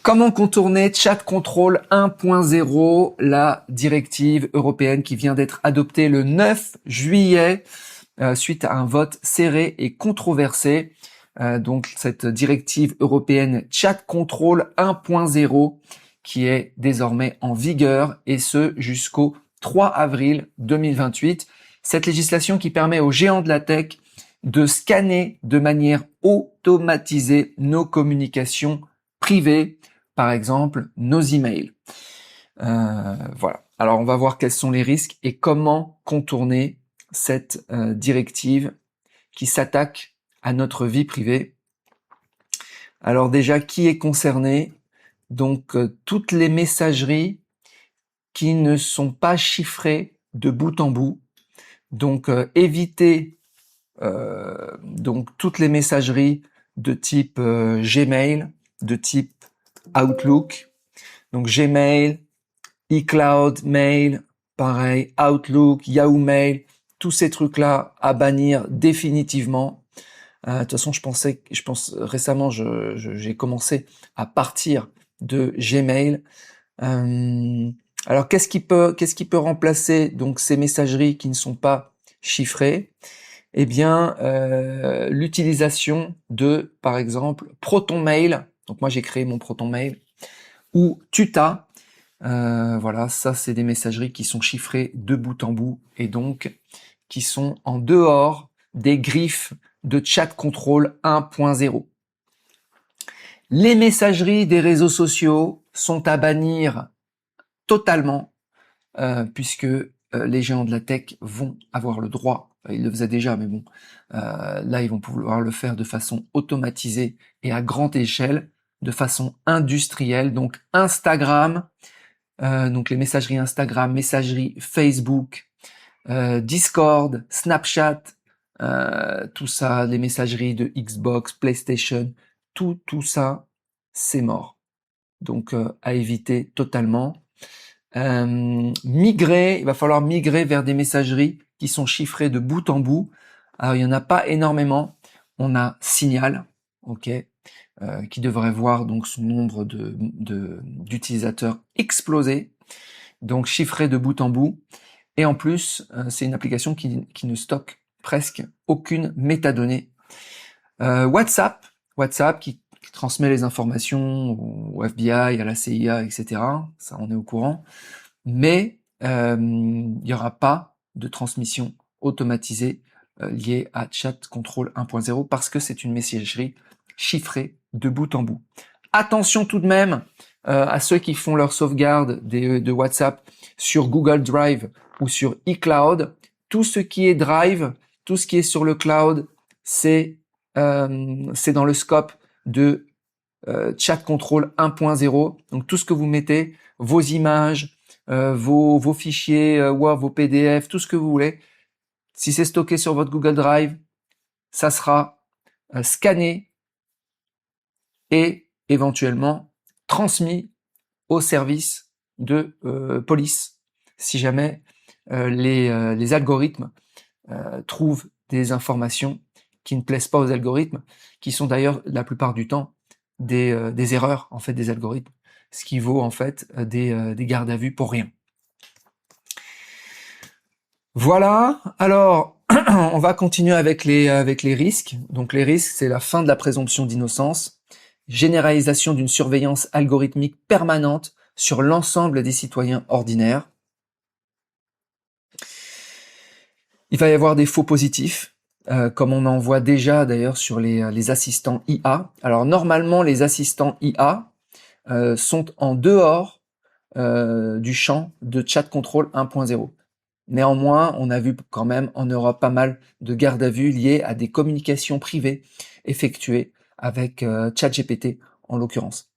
Comment contourner Chat Control 1.0, la directive européenne qui vient d'être adoptée le 9 juillet suite à un vote serré et controversé. Donc cette directive européenne Chat Control 1.0 qui est désormais en vigueur et ce jusqu'au 3 avril 2028. Cette législation qui permet aux géants de la tech de scanner de manière automatisée nos communications privées, par exemple nos emails. Voilà. Alors on va voir quels sont les risques et comment contourner cette directive qui s'attaque à notre vie privée. Alors déjà, qui est concerné? Donc toutes les messageries qui ne sont pas chiffrées de bout en bout. Donc évitez donc toutes les messageries de type Gmail, de type Outlook. Donc Gmail, iCloud Mail, pareil, Outlook, Yahoo Mail, tous ces trucs-là à bannir définitivement. De toute façon, je pense récemment, j'ai commencé à partir de Gmail. Alors, qu'est-ce qui peut remplacer donc ces messageries qui ne sont pas chiffrées? Eh bien, l'utilisation de, par exemple, ProtonMail. Donc moi, j'ai créé mon ProtonMail ou Tuta. Voilà, ça c'est des messageries qui sont chiffrées de bout en bout et donc qui sont en dehors des griffes de Chat Control 1.0. Les messageries des réseaux sociaux sont à bannir totalement puisque les géants de la tech vont avoir le droit, ils le faisaient déjà mais bon, là ils vont pouvoir le faire de façon automatisée et à grande échelle, de façon industrielle. Donc Instagram, donc les messageries Instagram, messageries Facebook, Discord, Snapchat, tout ça, les messageries de Xbox, PlayStation, tout ça, c'est mort. Donc à éviter totalement. Il va falloir migrer vers des messageries qui sont chiffrées de bout en bout. Alors il y en a pas énormément. On a Signal, ok, qui devrait voir donc son nombre d'utilisateurs exploser, donc chiffré de bout en bout. Et en plus, c'est une application qui ne stocke presque aucune métadonnée. WhatsApp qui transmet les informations au FBI, à la CIA, etc. Ça, on est au courant. Mais il n'y aura pas de transmission automatisée liée à Chat Control 1.0 parce que c'est une messagerie chiffrée de bout en bout. Attention tout de même à ceux qui font leur sauvegarde de WhatsApp sur Google Drive ou sur iCloud. Tout ce qui est Drive, tout ce qui est sur le cloud, c'est dans le scope de Chat Control 1.0. Donc tout ce que vous mettez, vos images, vos fichiers Word, vos PDF, tout ce que vous voulez, si c'est stocké sur votre Google Drive, ça sera scanné et éventuellement transmis au service de police si jamais les algorithmes trouvent des informations qui ne plaisent pas aux algorithmes, qui sont d'ailleurs la plupart du temps des erreurs en fait des algorithmes, ce qui vaut en fait des gardes à vue pour rien. Voilà, alors on va continuer avec les risques. Donc les risques, c'est la fin de la présomption d'innocence, généralisation d'une surveillance algorithmique permanente sur l'ensemble des citoyens ordinaires. Il va y avoir des faux positifs, comme on en voit déjà d'ailleurs sur les assistants IA. Alors normalement, les assistants IA sont en dehors du champ de Chat Control 1.0. Néanmoins, on a vu quand même en Europe pas mal de gardes à vue liées à des communications privées effectuées avec ChatGPT en l'occurrence.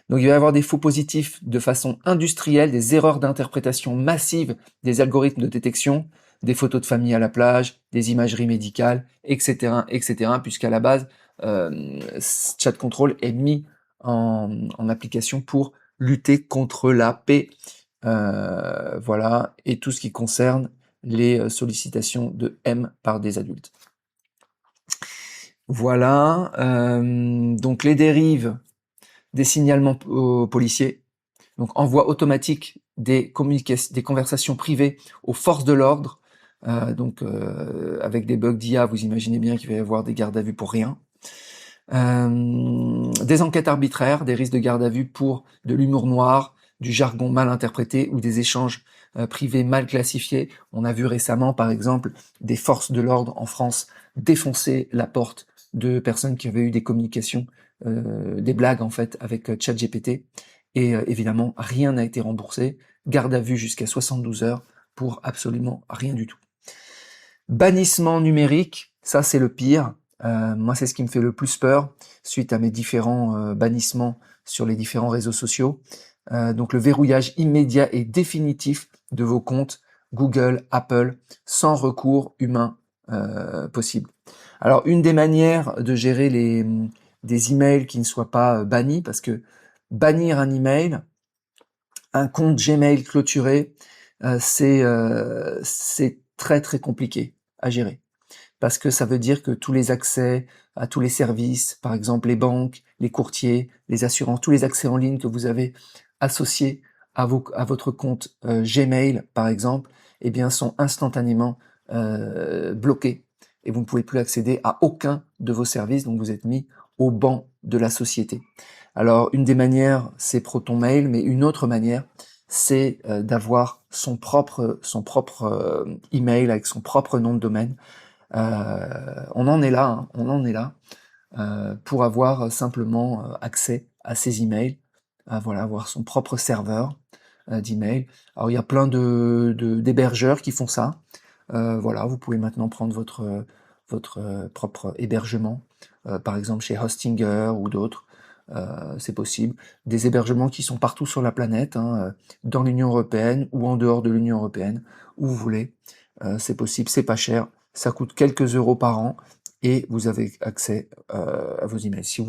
Donc il va y avoir des faux positifs de façon industrielle, des erreurs d'interprétation massives des algorithmes de détection, des photos de famille à la plage, des imageries médicales, etc., etc., puisqu'à la base, Chat Control est mis en application pour lutter contre la paix. Voilà, et tout ce qui concerne les sollicitations de M par des adultes. Voilà, donc les dérives des signalements aux policiers, donc envoi automatique des conversations privées aux forces de l'ordre, avec des bugs d'IA, vous imaginez bien qu'il va y avoir des gardes à vue pour rien. Des enquêtes arbitraires, des risques de garde à vue pour de l'humour noir, du jargon mal interprété ou des échanges privés mal classifiés. On a vu récemment, par exemple, des forces de l'ordre en France défoncer la porte de personnes qui avaient eu des communications, des blagues en fait avec ChatGPT. Et évidemment, rien n'a été remboursé. Garde à vue jusqu'à 72 heures pour absolument rien du tout. Bannissement numérique, ça c'est le pire. Moi, c'est ce qui me fait le plus peur suite à mes différents bannissements sur les différents réseaux sociaux. Donc le verrouillage immédiat et définitif de vos comptes Google, Apple, sans recours humain possible. Alors une des manières de gérer des emails qui ne soient pas bannis, parce que bannir un email, un compte Gmail clôturé, c'est très très compliqué à gérer. Parce que ça veut dire que tous les accès à tous les services, par exemple les banques, les courtiers, les assurances, tous les accès en ligne que vous avez associés à votre compte Gmail, par exemple, eh bien, sont instantanément bloqués. Et vous ne pouvez plus accéder à aucun de vos services, donc vous êtes mis au banc de la société. Alors, une des manières, c'est ProtonMail, mais une autre manière, c'est d'avoir son propre email avec son propre nom de domaine. On en est là, pour avoir simplement accès à ces emails, avoir son propre serveur d'email. Alors il y a plein d'hébergeurs qui font ça. Vous pouvez maintenant prendre votre propre hébergement, par exemple chez Hostinger ou d'autres. C'est possible. Des hébergements qui sont partout sur la planète, dans l'Union européenne ou en dehors de l'Union européenne, où vous voulez. C'est possible, c'est pas cher, ça coûte quelques euros par an et vous avez accès à vos emails. Si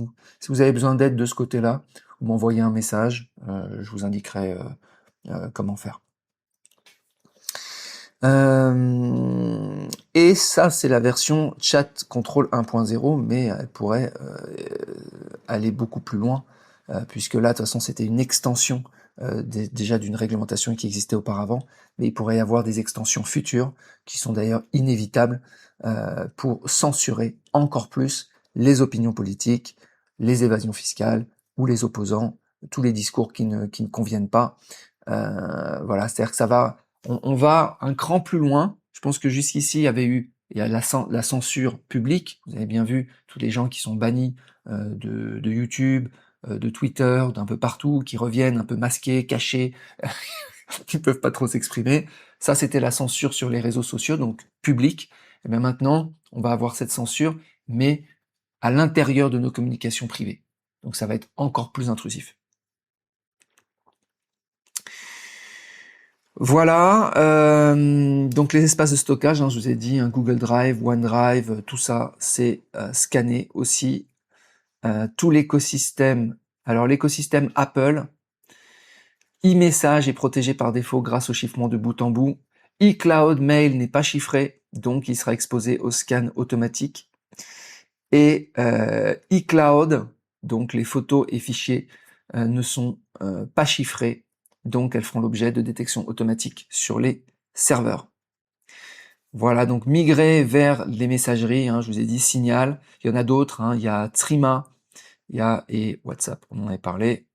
vous avez besoin d'aide de ce côté-là, vous m'envoyez un message, je vous indiquerai comment faire. Et ça, c'est la version chat control 1.0, mais elle pourrait aller beaucoup plus loin, puisque là, de toute façon, c'était une extension déjà d'une réglementation qui existait auparavant, mais il pourrait y avoir des extensions futures, qui sont d'ailleurs inévitables, pour censurer encore plus les opinions politiques, les évasions fiscales, ou les opposants, tous les discours qui ne conviennent pas. C'est-à-dire que ça va... On va un cran plus loin. Je pense que jusqu'ici, il y a la censure publique. Vous avez bien vu tous les gens qui sont bannis de YouTube, de Twitter, d'un peu partout, qui reviennent un peu masqués, cachés, qui peuvent pas trop s'exprimer. Ça, c'était la censure sur les réseaux sociaux, donc public. Et bien maintenant, on va avoir cette censure, mais à l'intérieur de nos communications privées. Donc ça va être encore plus intrusif. Voilà, donc les espaces de stockage, je vous ai dit, Google Drive, OneDrive, tout ça, c'est scanné aussi. Tout l'écosystème, alors l'écosystème Apple, e-message est protégé par défaut grâce au chiffrement de bout en bout. iCloud Mail n'est pas chiffré, donc il sera exposé au scan automatique. Et iCloud, donc les photos et fichiers ne sont pas chiffrés, donc elles feront l'objet de détection automatique sur les serveurs. Voilà, donc migrer vers les messageries, je vous ai dit Signal, il y en a d'autres, il y a Threema, et WhatsApp, on en avait parlé.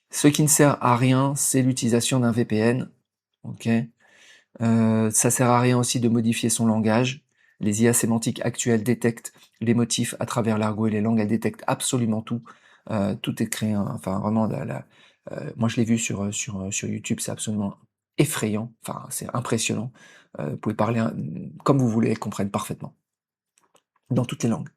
Ce qui ne sert à rien, c'est l'utilisation d'un VPN, ok. Ça sert à rien aussi de modifier son langage. Les IA sémantiques actuelles détectent les motifs à travers l'argot et les langues, elles détectent absolument tout. Tout est créé, vraiment, moi je l'ai vu sur YouTube, c'est absolument effrayant, c'est impressionnant. Vous pouvez parler comme vous voulez, elles comprennent parfaitement, dans toutes les langues.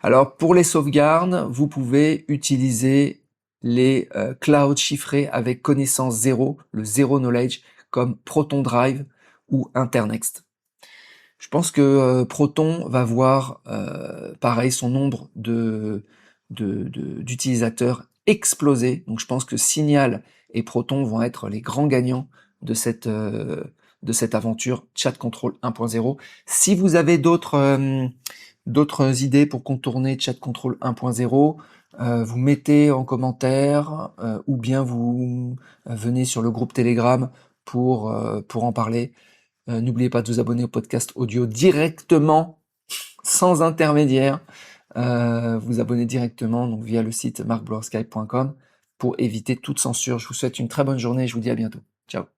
Alors pour les sauvegardes, vous pouvez utiliser les clouds chiffrés avec connaissance zéro, le zero knowledge, comme Proton Drive ou Internext. Je pense que Proton va voir pareil son nombre d'utilisateurs exploser. Donc je pense que Signal et Proton vont être les grands gagnants de cette aventure Chat Control 1.0. Si vous avez d'autres d'autres idées pour contourner Chat Control 1.0, vous mettez en commentaire ou bien vous venez sur le groupe Telegram pour en parler. N'oubliez pas de vous abonner au podcast audio directement, sans intermédiaire. Vous abonner directement donc via le site markblowersky.com pour éviter toute censure. Je vous souhaite une très bonne journée et je vous dis à bientôt. Ciao.